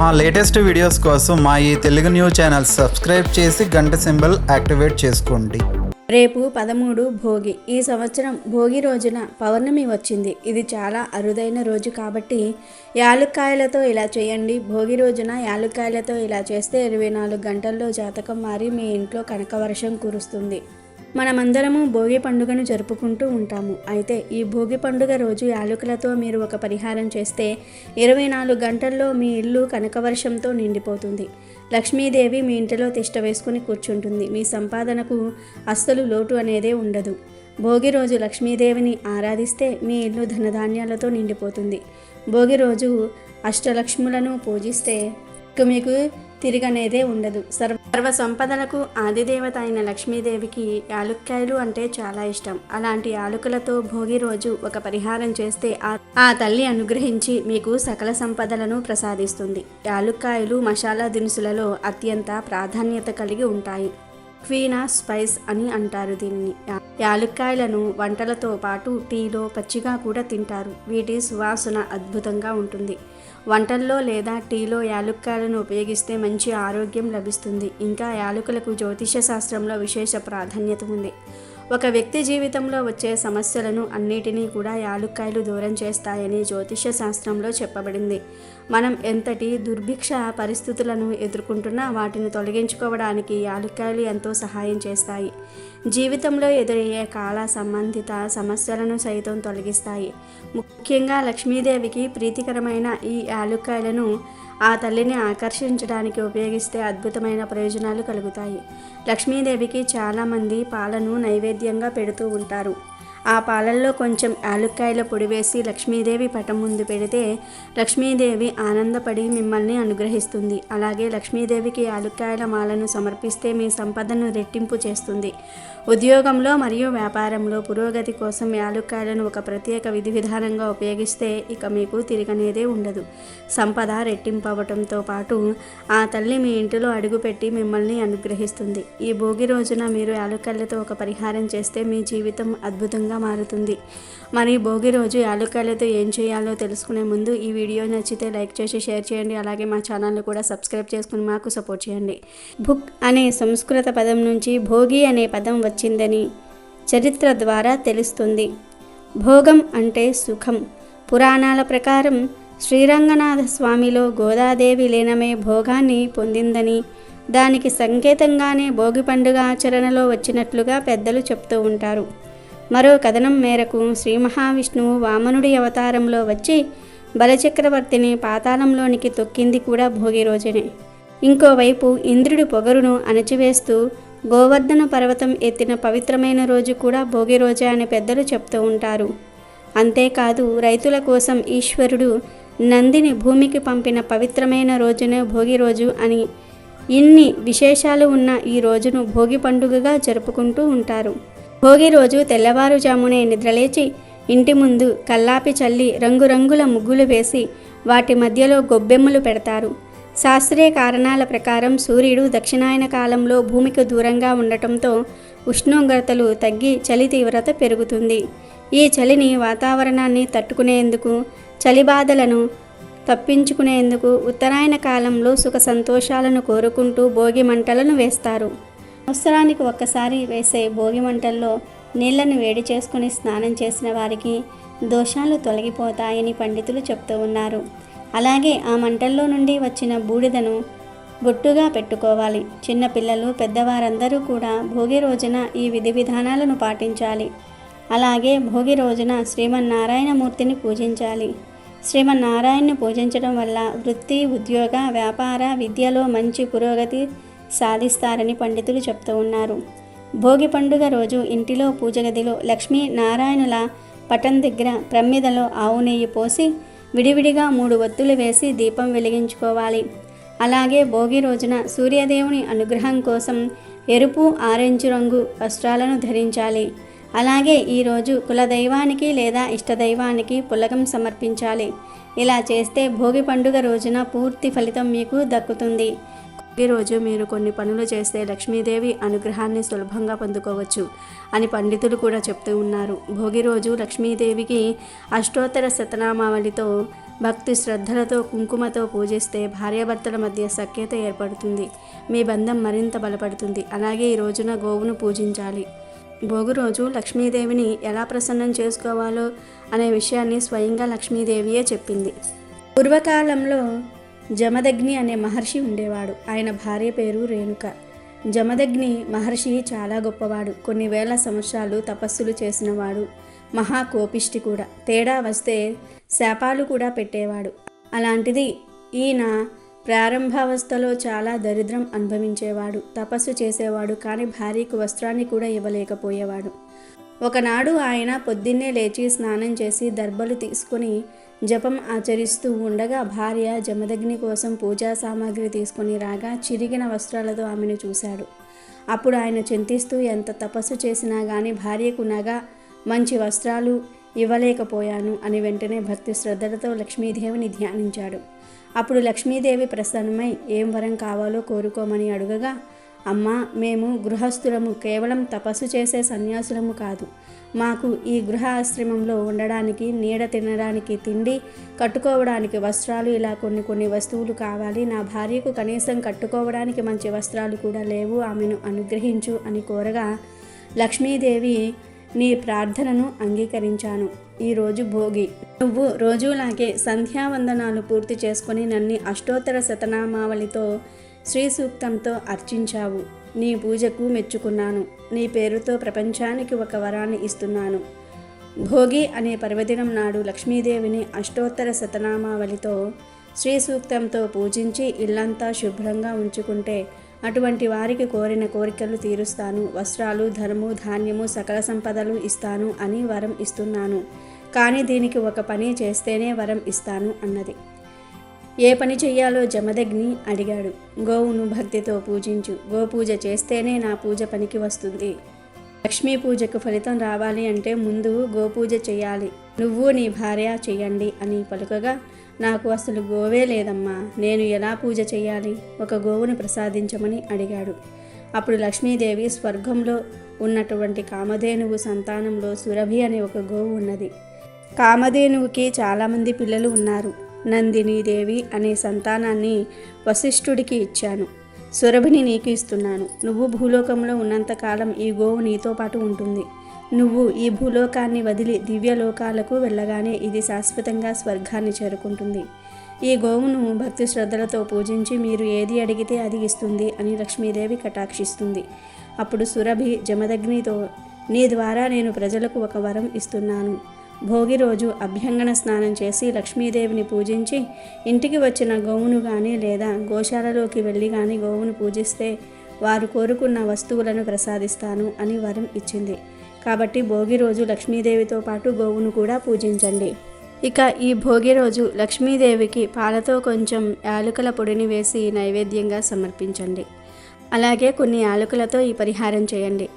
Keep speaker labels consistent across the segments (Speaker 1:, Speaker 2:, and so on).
Speaker 1: మా latest videos కోసం మా ఈ తెలుగు న్యూస్ ఛానల్ సబ్స్క్రైబ్ చేసి గంట సింబల్ యాక్టివేట్ చేసుకోండి.
Speaker 2: రేపు 13 భోగి. ఈ సంవత్సరం భోగి రోజున పౌర్ణమి వచ్చింది. ఇది చాలా అరుదైన రోజు కాబట్టి యాలుక్కాయలతో ఇలా చేయండి. భోగి రోజున యాలుక్కాయలతో ఇలా చేస్తే 24 గంటల్లో జాతకం మారి మీ ఇంట్లో కనకవర్షం కురుస్తుంది. మనమందరము భోగి పండుగను జరుపుకుంటూ ఉంటాము. అయితే ఈ భోగి పండుగ రోజు యాలకులతో మీరు ఒక పరిహారం చేస్తే 24 గంటల్లో మీ ఇల్లు కనకవర్షంతో నిండిపోతుంది. లక్ష్మీదేవి మీ ఇంటిలో తిష్ట వేసుకుని కూర్చుంటుంది. మీ సంపాదనకు అస్సలు లోటు అనేదే ఉండదు. భోగి రోజు లక్ష్మీదేవిని ఆరాధిస్తే మీ ఇల్లు ధనధాన్యాలతో నిండిపోతుంది. భోగి రోజు అష్టలక్ష్ములను పూజిస్తే మీకు తిరిగనేదే ఉండదు. సర్వ సంపదలకు ఆదిదేవత అయిన లక్ష్మీదేవికి యాలుక్కాయలు అంటే చాలా ఇష్టం. అలాంటి యాలకులతో భోగి రోజు ఒక పరిహారం చేస్తే ఆ తల్లి అనుగ్రహించి మీకు సకల సంపదలను ప్రసాదిస్తుంది. యాలుక్కాయలు మసాలా దినుసులలో అత్యంత ప్రాధాన్యత కలిగి ఉంటాయి. క్వీన్ ఆఫ్ స్పైస్ అని అంటారు దీనిని. యాలుక్కాయలను వంటలతో పాటు టీలో పచ్చిగా కూడా తింటారు. వీటి సువాసన అద్భుతంగా ఉంటుంది. వంటల్లో లేదా టీలో యాలుక్కాయలను ఉపయోగిస్తే మంచి ఆరోగ్యం లభిస్తుంది. ఇంకా యాలకులకు జ్యోతిష శాస్త్రంలో విశేష ప్రాధాన్యత ఉంది. ఒక వ్యక్తి జీవితంలో వచ్చే సమస్యలను అన్నిటినీ కూడా యాలుక్కాయలు దూరం చేస్తాయని జ్యోతిష శాస్త్రంలో చెప్పబడింది. మనం ఎంతటి దుర్భిక్ష పరిస్థితులను ఎదుర్కొంటున్నా వాటిని తొలగించుకోవడానికి యాలుక్కాయలు ఎంతో సహాయం చేస్తాయి. జీవితంలో ఎదురయ్యే కాల సంబంధిత సమస్యలను సైతం తొలగిస్తాయి. ముఖ్యంగా లక్ష్మీదేవికి ప్రీతికరమైన ఈ యాలుక్కాయలను ఆ తల్లిని ఆకర్షించడానికి ఉపయోగిస్తే అద్భుతమైన ప్రయోజనాలు కలుగుతాయి. లక్ష్మీదేవికి చాలామంది పాలను నైవేద్యంగా పెడుతూ ఉంటారు. ఆ పాలల్లో కొంచెం యాలుక్కాయల పొడి వేసి లక్ష్మీదేవి పటం ముందు పెడితే లక్ష్మీదేవి ఆనందపడి మిమ్మల్ని అనుగ్రహిస్తుంది. అలాగే లక్ష్మీదేవికి యాలుక్కాయల మాలను సమర్పిస్తే మీ సంపదను రెట్టింపు చేస్తుంది. ఉద్యోగంలో మరియు వ్యాపారంలో పురోగతి కోసం యాలుక్కాయలను ఒక ప్రత్యేక విధి విధానంగా ఉపయోగిస్తే ఇక మీకు తిరగనేదే ఉండదు. సంపద రెట్టింపు అవ్వటంతో పాటు ఆ తల్లి మీ ఇంటిలో అడుగుపెట్టి మిమ్మల్ని అనుగ్రహిస్తుంది. ఈ భోగి రోజున మీరు యాలుక్కాయలతో ఒక పరిహారం చేస్తే మీ జీవితం అద్భుతంగా మారుతుంది. మరి భోగి రోజు యాలుక్కాయలతో ఏం చేయాలో తెలుసుకునే ముందు ఈ వీడియో నచ్చితే లైక్ చేసి షేర్ చేయండి. అలాగే మా ఛానల్ని కూడా సబ్స్క్రైబ్ చేసుకుని మాకు సపోర్ట్ చేయండి. భుక్ అనే సంస్కృత పదం నుంచి భోగి అనే పదం వచ్చిందని చరిత్ర ద్వారా తెలుస్తుంది. భోగం అంటే సుఖం. పురాణాల ప్రకారం శ్రీరంగనాథ స్వామిలో గోదాదేవి లీనమే భోగాన్ని పొందిందని, దానికి సంకేతంగానే భోగి పండుగ ఆచరణలో వచ్చినట్లుగా పెద్దలు చెప్తూ ఉంటారు. మరో కథనం మేరకు శ్రీ మహావిష్ణువు వామనుడి అవతారంలో వచ్చి బలచక్రవర్తిని పాతాళంలోనికి తొక్కింది కూడా భోగి రోజునే. ఇంకోవైపు ఇంద్రుడి పొగరును అణచివేస్తూ గోవర్ధన పర్వతం ఎత్తిన పవిత్రమైన రోజు కూడా భోగి రోజే అని పెద్దలు చెప్తూ ఉంటారు. అంతేకాదు రైతుల కోసం ఈశ్వరుడు నందిని భూమికి పంపిన పవిత్రమైన రోజునే భోగి రోజు అని, ఇన్ని విశేషాలు ఉన్న ఈ రోజును భోగి పండుగగా జరుపుకుంటూ ఉంటారు. భోగి రోజు తెల్లవారుజామునే నిద్రలేచి ఇంటి ముందు కల్లాపి చల్లి రంగురంగుల ముగ్గులు వేసి వాటి మధ్యలో గొబ్బెమ్మలు పెడతారు. శాస్త్రీయ కారణాల ప్రకారం సూర్యుడు దక్షిణాయన కాలంలో భూమికి దూరంగా ఉండటంతో ఉష్ణోగ్రతలు తగ్గి చలి తీవ్రత పెరుగుతుంది. ఈ చలిని వాతావరణాన్ని తట్టుకునేందుకు, చలి బాధలను తప్పించుకునేందుకు ఉత్తరాయణ కాలంలో సుఖ సంతోషాలను కోరుకుంటూ భోగి మంటలను వేస్తారు. సంవత్సరానికి ఒక్కసారి వేసే భోగి మంటల్లో నీళ్లను వేడి చేసుకుని స్నానం చేసిన వారికి దోషాలు తొలగిపోతాయని పండితులు చెప్తూ ఉన్నారు. అలాగే ఆ మంటల్లో నుండి వచ్చిన బూడిదను బొట్టుగా పెట్టుకోవాలి. చిన్నపిల్లలు పెద్దవారందరూ కూడా భోగి రోజున ఈ విధి విధానాలను పాటించాలి. అలాగే భోగి రోజున శ్రీమన్నారాయణమూర్తిని పూజించాలి. శ్రీమన్నారాయణని పూజించడం వల్ల వృత్తి, ఉద్యోగ, వ్యాపార, విద్యలో మంచి పురోగతి సాధిస్తారని పండితులు చెప్తూ ఉన్నారు. భోగి పండుగ రోజు ఇంటిలో పూజ గదిలో లక్ష్మీ నారాయణుల పటం దగ్గర ప్రమ్మిదలో ఆవు నెయ్యి పోసి విడివిడిగా 3 ఒత్తులు వేసి దీపం వెలిగించుకోవాలి. అలాగే భోగి రోజున సూర్యదేవుని అనుగ్రహం కోసం ఎరుపు, ఆరెంజ్ రంగు వస్త్రాలను ధరించాలి. అలాగే ఈరోజు కులదైవానికి లేదా ఇష్టదైవానికి పులకం సమర్పించాలి. ఇలా చేస్తే భోగి పండుగ రోజున పూర్తి ఫలితం మీకు దక్కుతుంది. ఈరోజు మీరు కొన్ని పనులు చేస్తే లక్ష్మీదేవి అనుగ్రహాన్ని సులభంగా పొందుకోవచ్చు అని పండితులు కూడా చెప్తూ ఉన్నారు. భోగి రోజు లక్ష్మీదేవికి అష్టోత్తర శతనామావళితో భక్తి శ్రద్ధలతో కుంకుమతో పూజిస్తే భార్యాభర్తల మధ్య సఖ్యత ఏర్పడుతుంది, మీ బంధం మరింత బలపడుతుంది. అలాగే ఈ రోజున గోవును పూజించాలి. భోగి రోజు లక్ష్మీదేవిని ఎలా ప్రసన్నం చేసుకోవాలో అనే విషయాన్ని స్వయంగా లక్ష్మీదేవియే చెప్పింది. పూర్వకాలంలో జమదగ్ని అనే మహర్షి ఉండేవాడు. ఆయన భార్య పేరు రేణుక. జమదగ్ని మహర్షి చాలా గొప్పవాడు. కొన్ని వేల సంవత్సరాలు తపస్సులు చేసినవాడు. మహాకోపిష్టి కూడా. తేడా వస్తే శాపాలు కూడా పెట్టేవాడు. అలాంటిది ఈయన ప్రారంభావస్థలో చాలా దరిద్రం అనుభవించేవాడు. తపస్సు చేసేవాడు, కానీ భార్యకు వస్త్రాన్ని కూడా ఇవ్వలేకపోయేవాడు. ఒకనాడు ఆయన పొద్దున్నే లేచి స్నానం చేసి దర్భలు తీసుకుని జపం ఆచరిస్తూ ఉండగా భార్య జమదగ్ని కోసం పూజా సామాగ్రి తీసుకుని రాగా చిరిగిన వస్త్రాలతో ఆమెను చూశాడు. అప్పుడు ఆయన చింతిస్తూ ఎంత తపస్సు చేసినా కానీ భార్యకు నగ మంచి వస్త్రాలు ఇవ్వలేకపోయాను అని వెంటనే భక్తి శ్రద్ధలతో లక్ష్మీదేవిని ధ్యానించాడు. అప్పుడు లక్ష్మీదేవి ప్రసన్నమై ఏం వరం కావాలో కోరుకోమని అడుగగా, అమ్మా, మేము గృహస్థులము, కేవలం తపస్సు చేసే సన్యాసులము కాదు. మాకు ఈ గృహ ఆశ్రమంలో ఉండడానికి నీడ, తినడానికి తిండి, కట్టుకోవడానికి వస్త్రాలు, ఇలా కొన్ని వస్తువులు కావాలి. నా భార్యకు కనీసం కట్టుకోవడానికి మంచి వస్త్రాలు కూడా లేవు, ఆమెను అనుగ్రహించు అని కోరగా లక్ష్మీదేవి నీ ప్రార్థనను అంగీకరించాను. ఈరోజు భోగి. నువ్వు రోజులాగే సంధ్యావందనాలు పూర్తి చేసుకొని నన్ను అష్టోత్తర శతనామావళితో శ్రీ సూక్తంతో అర్చించావు. నీ పూజకు మెచ్చుకున్నాను. నీ పేరుతో ప్రపంచానికి ఒక వరాన్ని ఇస్తున్నాను. భోగి అనే పర్వదినం నాడు లక్ష్మీదేవిని అష్టోత్తర శతనామావళితో శ్రీ సూక్తంతో పూజించి ఇల్లంతా శుభ్రంగా ఉంచుకుంటే అటువంటి వారికి కోరిన కోరికలు తీరుస్తాను. వస్త్రాలు, ధనము, ధాన్యము, సకల సంపదలు ఇస్తాను అని వరం ఇస్తున్నాను. కానీ దీనికి ఒక పని చేస్తేనే వరం ఇస్తాను అన్నది. ఏ పని చెయ్యాలో జమదగ్ని అడిగాడు. గోవును భక్తితో పూజించు. గోపూజ చేస్తేనే నా పూజ పనికి వస్తుంది. లక్ష్మీ పూజకు ఫలితం రావాలి అంటే ముందు గోపూజ చేయాలి. నువ్వు నీ భార్య చెయ్యండి అని పలుకగా, నాకు అసలు గోవే లేదమ్మా, నేను ఎలా పూజ చేయాలి? ఒక గోవును ప్రసాదించమని అడిగాడు. అప్పుడు లక్ష్మీదేవి స్వర్గంలో ఉన్నటువంటి కామధేనువు సంతానంలో సురభి అనే ఒక గోవు ఉన్నది. కామధేనువుకి చాలామంది పిల్లలు ఉన్నారు. నందిని దేవి అనే సంతానాన్ని వశిష్ఠుడికి ఇచ్చాను. సురభిని నీకు ఇస్తున్నాను. నువ్వు భూలోకంలో ఉన్నంతకాలం ఈ గోవు నీతో పాటు ఉంటుంది. నువ్వు ఈ భూలోకాన్ని వదిలి దివ్యలోకాలకు వెళ్ళగానే ఇది శాశ్వతంగా స్వర్గాన్ని చేరుకుంటుంది. ఈ గోవును భక్తి శ్రద్ధలతో పూజించి మీరు ఏది అడిగితే అది ఇస్తుంది అని లక్ష్మీదేవి కటాక్షిస్తుంది. అప్పుడు సురభి జమదగ్నితో, నీ ద్వారా నేను ప్రజలకు ఒక వరం ఇస్తున్నాను. భోగి రోజు అభ్యంగన స్నానం చేసి లక్ష్మీదేవిని పూజించి ఇంటికి వచ్చిన గోవును కానీ లేదా గోశాలలోకి వెళ్ళి కానీ గోవును పూజిస్తే వారు కోరుకున్న వస్తువులను ప్రసాదిస్తాను అని వరం ఇచ్చింది. కాబట్టి భోగి రోజు లక్ష్మీదేవితో పాటు గోవును కూడా పూజించండి. ఇక ఈ భోగి రోజు లక్ష్మీదేవికి పాలతో కొంచెం యాలకుల పొడిని వేసి నైవేద్యంగా సమర్పించండి. అలాగే కొన్ని యాలకులతో ఈ పరిహారం చేయండి.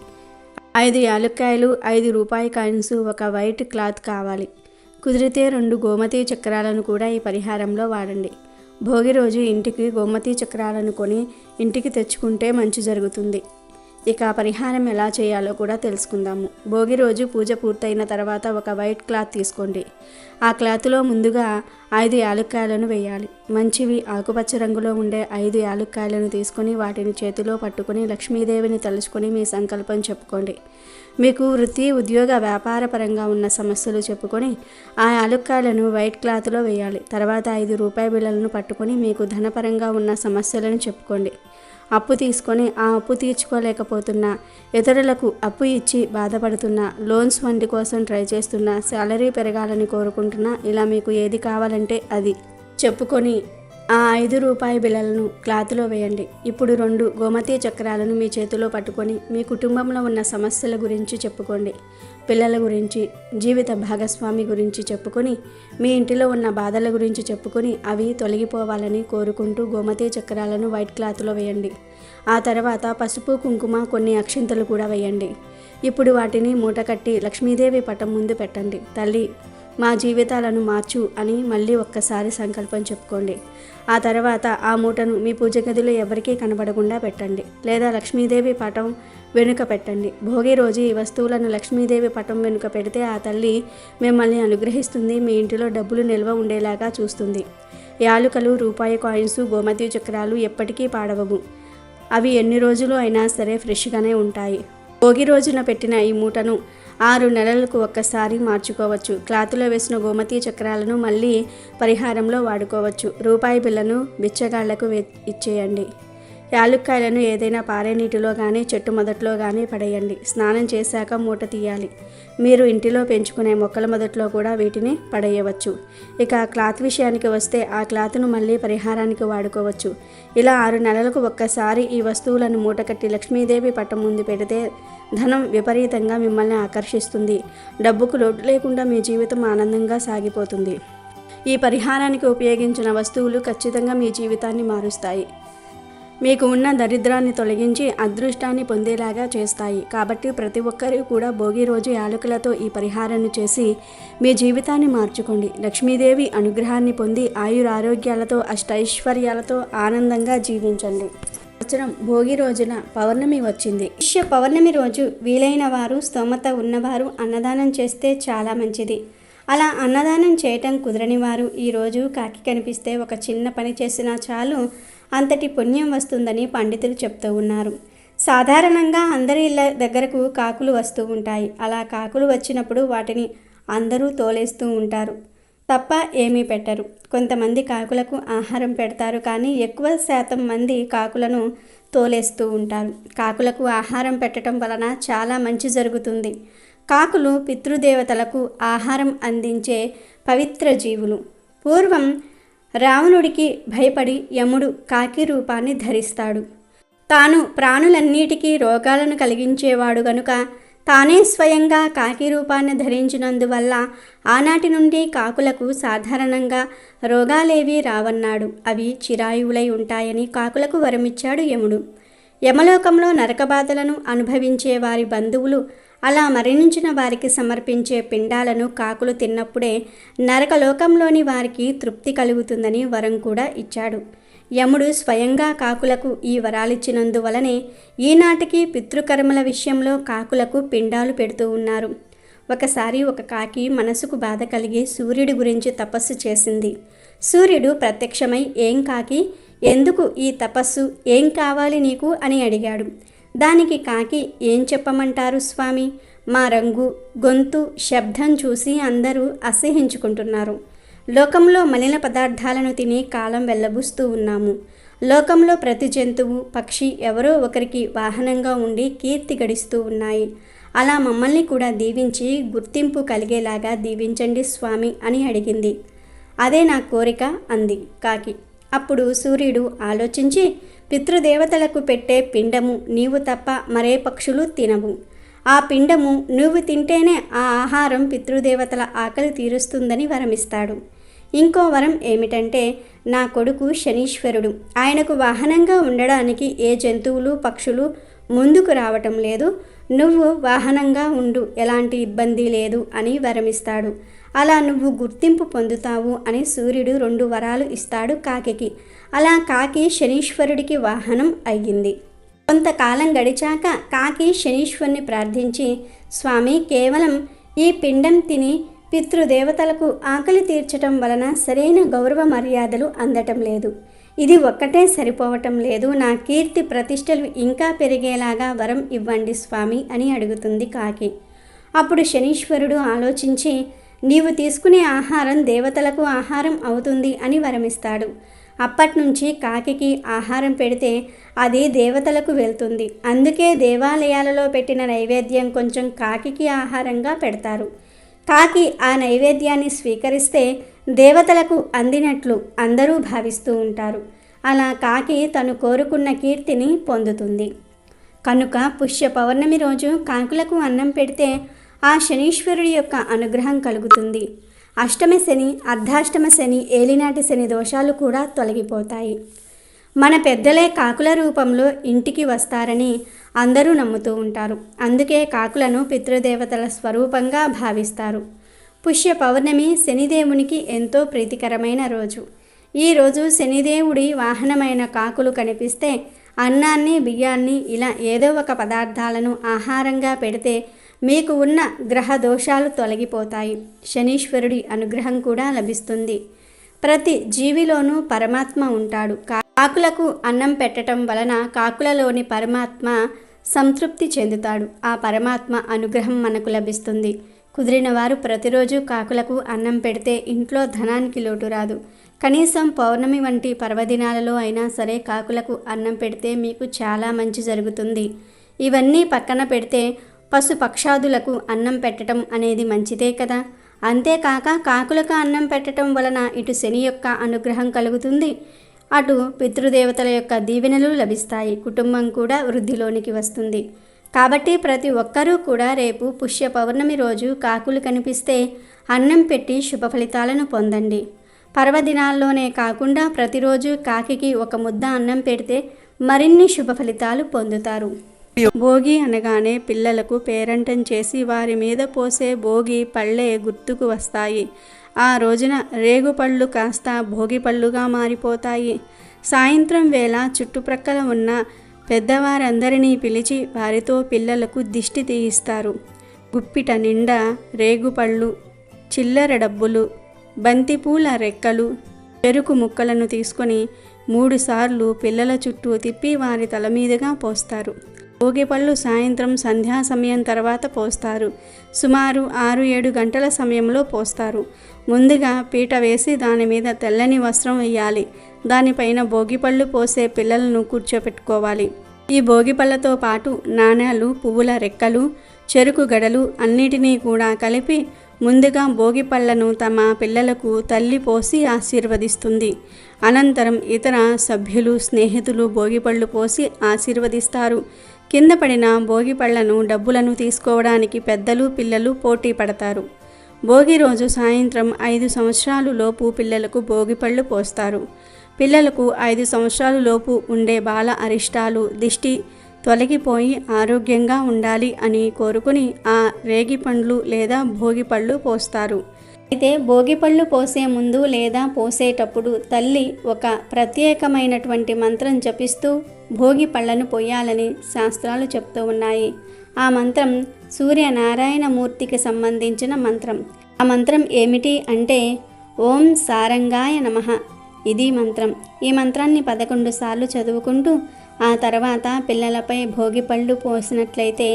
Speaker 2: 5 యాలక్కాయలు, 5 రూపాయి కాయిన్స్, ఒక వైట్ క్లాత్ కావాలి. కుదిరితే 2 గోమతి చక్రాలను కూడా ఈ పరిహారంలో వాడండి. భోగి రోజు ఇంటికి గోమతి చక్రాలను కొని ఇంటికి తెచ్చుకుంటే మంచి జరుగుతుంది. ఇక పరిహారం ఎలా చేయాలో కూడా తెలుసుకుందాము. భోగి రోజు పూజ పూర్తయిన తర్వాత ఒక వైట్ క్లాత్ తీసుకోండి. ఆ క్లాత్లో ముందుగా 5 యాలక్కాయలను వేయాలి. మంచివి ఆకుపచ్చ రంగులో ఉండే 5 యాలక్కాయలను తీసుకొని వాటిని చేతిలో పట్టుకొని లక్ష్మీదేవిని తలుచుకొని మీ సంకల్పం చెప్పుకోండి. మీకు వృత్తి, ఉద్యోగ, వ్యాపార పరంగా ఉన్న సమస్యలు చెప్పుకొని ఆ యాలక్కాయలను వైట్ క్లాత్లో వేయాలి. తర్వాత 5 రూపాయి బిళ్ళలను పట్టుకొని మీకు ధనపరంగా ఉన్న సమస్యలను చెప్పుకోండి. అప్పు తీసుకొని ఆ అప్పు తీర్చుకోలేకపోతున్నా, ఇతరులకు అప్పు ఇచ్చి బాధపడుతున్నా, లోన్స్ వంటి కోసం ట్రై చేస్తున్నా, శాలరీ పెరగాలని కోరుకుంటున్నా, ఇలా మీకు ఏది కావాలంటే అది చెప్పుకొని ఆ 5 రూపాయి బిళ్ళలను క్లాత్లో వేయండి. ఇప్పుడు 2 గోమతి చక్రాలను మీ చేతిలో పట్టుకొని మీ కుటుంబంలో ఉన్న సమస్యల గురించి చెప్పుకోండి. పిల్లల గురించి, జీవిత భాగస్వామి గురించి చెప్పుకొని, మీ ఇంటిలో ఉన్న బాధల గురించి చెప్పుకొని అవి తొలగిపోవాలని కోరుకుంటూ గోమతి చక్రాలను వైట్ క్లాత్లో వేయండి. ఆ తర్వాత పసుపు, కుంకుమ, కొన్ని అక్షింతలు కూడా వేయండి. ఇప్పుడు వాటిని మూటకట్టి లక్ష్మీదేవి పటం ముందు పెట్టండి. తల్లి, మా జీవితాలను మార్చు అని మళ్ళీ ఒక్కసారి సంకల్పం చెప్పుకోండి. ఆ తర్వాత ఆ మూటను మీ పూజ గదిలో ఎవరికీ కనబడకుండా పెట్టండి, లేదా లక్ష్మీదేవి పటం వెనుక పెట్టండి. భోగి రోజు ఈ వస్తువులను లక్ష్మీదేవి పటం వెనుక పెడితే ఆ తల్లి మిమ్మల్ని అనుగ్రహిస్తుంది, మీ ఇంటిలో డబ్బులు నిల్వ ఉండేలాగా చూస్తుంది. యాలుకలు, రూపాయి కాయిన్స్, గోమతి చక్రాలు ఎప్పటికీ పాడవవు. అవి ఎన్ని రోజులు అయినా సరే ఫ్రెష్గానే ఉంటాయి. భోగి రోజున పెట్టిన ఈ మూటను 6 నెలలకు ఒక్కసారి మార్చుకోవచ్చు. క్లాతులో వేసిన గోమతి చక్రాలను మళ్ళీ పరిహారంలో వాడుకోవచ్చు. రూపాయి బిళ్ళను బిచ్చగాళ్లకు ఇచ్చేయండి. యాలుక్కాయలను ఏదైనా పారే నీటిలో కానీ చెట్టు మొదట్లో కానీ పడేయండి. స్నానం చేశాక మూట తీయాలి. మీరు ఇంటిలో పెంచుకునే మొక్కల మొదట్లో కూడా వీటిని పడేయవచ్చు. ఇక క్లాత్ విషయానికి వస్తే ఆ క్లాత్ను మళ్ళీ పరిహారానికి వాడుకోవచ్చు. ఇలా 6 నెలలకు ఒక్కసారి ఈ వస్తువులను మూటకట్టి లక్ష్మీదేవి పట్టం ముందు పెడితే ధనం విపరీతంగా మిమ్మల్ని ఆకర్షిస్తుంది. డబ్బుకు లోటు లేకుండా మీ జీవితం ఆనందంగా సాగిపోతుంది. ఈ పరిహారానికి ఉపయోగించిన వస్తువులు ఖచ్చితంగా మీ జీవితాన్ని మారుస్తాయి. మీకు ఉన్న దరిద్రాన్ని తొలగించి అదృష్టాన్ని పొందేలాగా చేస్తాయి. కాబట్టి ప్రతి ఒక్కరూ కూడా భోగి రోజు యాలకులతో ఈ పరిహారాన్ని చేసి మీ జీవితాన్ని మార్చుకోండి. లక్ష్మీదేవి అనుగ్రహాన్ని పొంది ఆయురారోగ్యాలతో అష్టైశ్వర్యాలతో ఆనందంగా జీవించండి. సంవత్సరం భోగి రోజున పౌర్ణమి వచ్చింది. పౌర్ణమి రోజు వీలైన వారు, స్తోమత ఉన్నవారు అన్నదానం చేస్తే చాలా మంచిది. అలా అన్నదానం చేయటం కుదరని వారు ఈరోజు కాకి కనిపిస్తే ఒక చిన్న పని చేసినా చాలు, అంతటి పుణ్యం వస్తుందని పండితులు చెప్తూ ఉన్నారు. సాధారణంగా అందరి ఇళ్ళ దగ్గరకు కాకులు వస్తూ ఉంటాయి. అలా కాకులు వచ్చినప్పుడు వాటిని అందరూ తోలేస్తూ ఉంటారు తప్ప ఏమీ పెట్టరు. కొంతమంది కాకులకు ఆహారం పెడతారు, కానీ ఎక్కువ శాతం మంది కాకులను తోలేస్తూ ఉంటారు. కాకులకు ఆహారం పెట్టడం వలన చాలా మంచి జరుగుతుంది. కాకులు పితృదేవతలకు ఆహారం అందించే పవిత్ర జీవులు. పూర్వం రావణుడికి భయపడి యముడు కాకి రూపాన్ని ధరిస్తాడు. తాను ప్రాణులన్నిటికీ రోగాలను కలిగించేవాడు గనుక తానే స్వయంగా కాకి రూపాన్ని ధరించినందువల్ల ఆనాటి నుండి కాకులకు సాధారణంగా రోగాలేవీ రావన్నాడు. అవి చిరాయువులై ఉంటాయని కాకులకు వరమిచ్చాడు యముడు. యమలోకంలో నరకబాధలను అనుభవించే వారి బంధువులు అలా మరణించిన వారికి సమర్పించే పిండాలను కాకులు తిన్నప్పుడే నరకలోకంలోని వారికి తృప్తి కలుగుతుందని వరం కూడా ఇచ్చాడు. యముడు స్వయంగా కాకులకు ఈ వరాలిచ్చినందువలనే ఈనాటికి పితృకర్మల విషయంలో కాకులకు పిండాలు పెడుతూ ఉన్నారు. ఒకసారి ఒక కాకి మనసుకు బాధ కలిగి సూర్యుడి గురించి తపస్సు చేసింది. సూర్యుడు ప్రత్యక్షమై, ఏం కాకి, ఎందుకు ఈ తపస్సు, ఏం కావాలి నీకు అని అడిగాడు. దానికి కాకి, ఏం చెప్పమంటారు స్వామి, మా రంగు, గొంతు, శబ్దం చూసి అందరూ అసహ్యించుకుంటున్నారు. లోకంలో మలిన పదార్థాలను తిని కాలం వెళ్ళబుస్తూ ఉన్నాము. లోకంలో ప్రతి జంతువు, పక్షి ఎవరో ఒకరికి వాహనంగా ఉండి కీర్తి గడిస్తూ ఉన్నాయి. అలా మమ్మల్ని కూడా దీవించి గుర్తింపు కలిగేలాగా దీవించండి స్వామి అని అడిగింది. అదే నా కోరిక అంది కాకి. అప్పుడు సూర్యుడు ఆలోచించి, పితృదేవతలకు పెట్టే పిండము నీవు తప్ప మరే పక్షులు తినవు. ఆ పిండము నువ్వు తింటేనే ఆ ఆహారం పితృదేవతల ఆకలి తీరుస్తుందని వరమిస్తాడు. ఇంకో వరం ఏమిటంటే, నా కొడుకు శనీశ్వరుడు, ఆయనకు వాహనంగా ఉండడానికి ఏ జంతువులు, పక్షులు ముందుకు రావటం లేదు. నువ్వు వాహనంగా ఉండు, ఎలాంటి ఇబ్బంది లేదు అని వరమిస్తాడు. అలా నువ్వు గుర్తింపు పొందుతావు అని సూర్యుడు 2 వరాలు ఇస్తాడు కాకికి. అలా కాకి శనీశ్వరుడికి వాహనం అయ్యింది. కొంతకాలం గడిచాక కాకి శనీశ్వరుని ప్రార్థించి, స్వామి, కేవలం ఈ పిండం తిని పితృదేవతలకు ఆకలి తీర్చటం వలన సరైన గౌరవ మర్యాదలు అందటం లేదు. ఇది ఒక్కటే సరిపోవటం లేదు. నా కీర్తి ప్రతిష్టలు ఇంకా పెరిగేలాగా వరం ఇవ్వండి స్వామి అని అడుగుతుంది కాకి. అప్పుడు శనీశ్వరుడు ఆలోచించి, నీవు తీసుకునే ఆహారం దేవతలకు ఆహారం అవుతుంది అని వరమిస్తాడు. అప్పట్నుంచి కాకికి ఆహారం పెడితే అది దేవతలకు వెళ్తుంది. అందుకే దేవాలయాలలో పెట్టిన నైవేద్యం కొంచెం కాకికి ఆహారంగా పెడతారు. కాకి ఆ నైవేద్యాన్ని స్వీకరిస్తే దేవతలకు అందినట్లు అందరూ భావిస్తూ ఉంటారు. అలా కాకి తను కోరుకున్న కీర్తిని పొందుతుంది. కనుక పుష్య పౌర్ణమి రోజు కాకులకు అన్నం పెడితే ఆ శనీశ్వరుడి యొక్క అనుగ్రహం కలుగుతుంది. అష్టమ శని, అర్ధాష్టమ శని, ఏలినాటి శని దోషాలు కూడా తొలగిపోతాయి. మన పెద్దలే కాకుల రూపంలో ఇంటికి వస్తారని అందరూ నమ్ముతూ ఉంటారు. అందుకే కాకులను పితృదేవతల స్వరూపంగా భావిస్తారు. పుష్య పౌర్ణమి శనిదేవునికి ఎంతో ప్రీతికరమైన రోజు. ఈరోజు శనిదేవుడి వాహనమైన కాకులు కనిపిస్తే అన్నాన్ని, బియ్యాన్ని ఇలా ఏదో ఒక పదార్థాలను ఆహారంగా పెడితే మీకు ఉన్న గ్రహ దోషాలు తొలగిపోతాయి. శనీశ్వరుడి అనుగ్రహం కూడా లభిస్తుంది. ప్రతి జీవిలోనూ పరమాత్మ ఉంటాడు. కాకులకు అన్నం పెట్టడం వలన కాకులలోని పరమాత్మ సంతృప్తి చెందుతాడు. ఆ పరమాత్మ అనుగ్రహం మనకు లభిస్తుంది. కుదిరిన వారు ప్రతిరోజు కాకులకు అన్నం పెడితే ఇంట్లో ధనానికి లోటు రాదు. కనీసం పౌర్ణమి వంటి పర్వదినాలలో అయినా సరే కాకులకు అన్నం పెడితే మీకు చాలా మంచి జరుగుతుంది. ఇవన్నీ పక్కన పెడితే పశుపక్షాదులకు అన్నం పెట్టడం అనేది మంచిదే కదా. అంతేకాక కాకులకు అన్నం పెట్టడం వలన ఇటు శని యొక్క అనుగ్రహం కలుగుతుంది, అటు పితృదేవతల యొక్క దీవెనలు లభిస్తాయి. కుటుంబం కూడా వృద్ధిలోనికి వస్తుంది. కాబట్టి ప్రతి ఒక్కరూ కూడా రేపు పుష్య పౌర్ణమి రోజు కాకులు కనిపిస్తే అన్నం పెట్టి శుభ ఫలితాలను పొందండి. పర్వదినాల్లోనే కాకుండా ప్రతిరోజు కాకికి ఒక ముద్ద అన్నం పెడితే మరిన్ని శుభ ఫలితాలు పొందుతారు. భోగి అనగానే పిల్లలకు పేరంటం చేసి వారి మీద పోసే భోగి పళ్ళే గుర్తుకు వస్తాయి. ఆ రోజున రేగుపళ్ళు కాస్త భోగి పళ్ళుగా మారిపోతాయి. సాయంత్రం వేళ చుట్టుప్రక్కల ఉన్న పెద్దవారందరినీ పిలిచి వారితో పిల్లలకు దిష్టి తీయిస్తారు. గుప్పిట నిండా రేగుపళ్ళు, చిల్లర డబ్బులు, బంతిపూల రెక్కలు, చెరుకు ముక్కలను తీసుకొని 3 సార్లు పిల్లల చుట్టూ తిప్పి వారి తల మీదుగా పోస్తారు. భోగిపళ్ళు సాయంత్రం సంధ్యా సమయం తర్వాత పోస్తారు. సుమారు 6-7 గంటల సమయంలో పోస్తారు. ముందుగా పీట వేసి దాని మీద తెల్లని వస్త్రం వేయాలి. దానిపైన భోగిపళ్ళు పోసే పిల్లలను కూర్చోపెట్టుకోవాలి. ఈ భోగిపళ్ళతో పాటు నాణేలు, పువ్వుల రెక్కలు, చెరుకు గడలు అన్నిటినీ కూడా కలిపి ముందుగా భోగిపళ్ళను తమ పిల్లలకు తల్లి పోసి ఆశీర్వదిస్తుంది. అనంతరం ఇతర సభ్యులు, స్నేహితులు భోగిపళ్ళు పోసి ఆశీర్వదిస్తారు. కింద పడిన భోగిపళ్లను, డబ్బులను తీసుకోవడానికి పెద్దలు, పిల్లలు పోటీ పడతారు. భోగి రోజు సాయంత్రం 5 సంవత్సరాలు లోపు పిల్లలకు భోగిపళ్ళు పోస్తారు. పిల్లలకు 5 సంవత్సరాలు లోపు ఉండే బాల అరిష్టాలు, దిష్టి తొలగిపోయి ఆరోగ్యంగా ఉండాలి అని కోరుకుని ఆ రేగిపండ్లు లేదా భోగిపళ్ళు పోస్తారు. అయితే భోగిపళ్ళు పోసే ముందు లేదా పోసేటప్పుడు తల్లి ఒక ప్రత్యేకమైనటువంటి మంత్రం జపిస్తూ భోగి పళ్ళను పోయాలని శాస్త్రాలు చెప్తూ ఉన్నాయి. ఆ మంత్రం సూర్యనారాయణ మూర్తికి సంబంధించిన మంత్రం. ఆ మంత్రం ఏమిటి అంటే ఓం సారంగాయ నమః. ఇది మంత్రం. ఈ మంత్రాన్ని 11 సార్లు చదువుకుంటూ ఆ తర్వాత పిల్లలపై భోగిపళ్ళు పోసినట్లయితే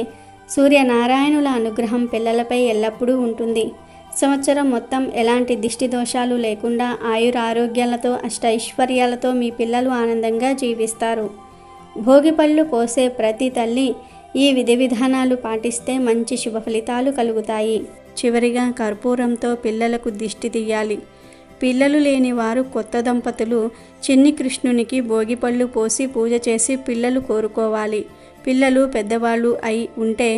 Speaker 2: సూర్యనారాయణుల అనుగ్రహం పిల్లలపై ఎల్లప్పుడూ ఉంటుంది. సంవత్సరం మొత్తం ఎలాంటి దిష్టి దోషాలు లేకుండా ఆయురారోగ్యాలతో అష్టైశ్వర్యాలతో మీ పిల్లలు ఆనందంగా జీవిస్తారు. భోగిపళ్ళు పోసే ప్రతి తల్లి ఈ విధి విధానాలు పాటిస్తే మంచి శుభ ఫలితాలు కలుగుతాయి. చివరిగా కర్పూరంతో పిల్లలకు దిష్టి తీయాలి. పిల్లలు లేని వారు కొత్త దంపతులు చిన్ని కృష్ణునికి భోగిపళ్ళు పోసి పూజ చేసి పిల్లలు కోరుకోవాలి. పిల్లలు పెద్దవాళ్ళు అయి ఉంటే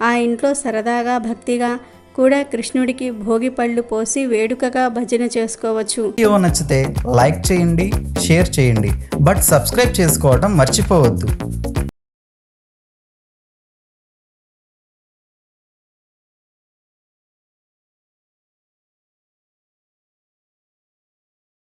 Speaker 2: ఆ ఇంట్లో సరదాగా భక్తిగా కూడా కృష్ణుడికి భోగిపళ్ళు పోసి వేడుకగా భజన చేసుకోవచ్చు.
Speaker 1: వీడియో నచ్చితే లైక్ చేయండి, షేర్ చేయండి, బట్ సబ్స్క్రైబ్ చేసుకోవడం మర్చిపోవద్దు.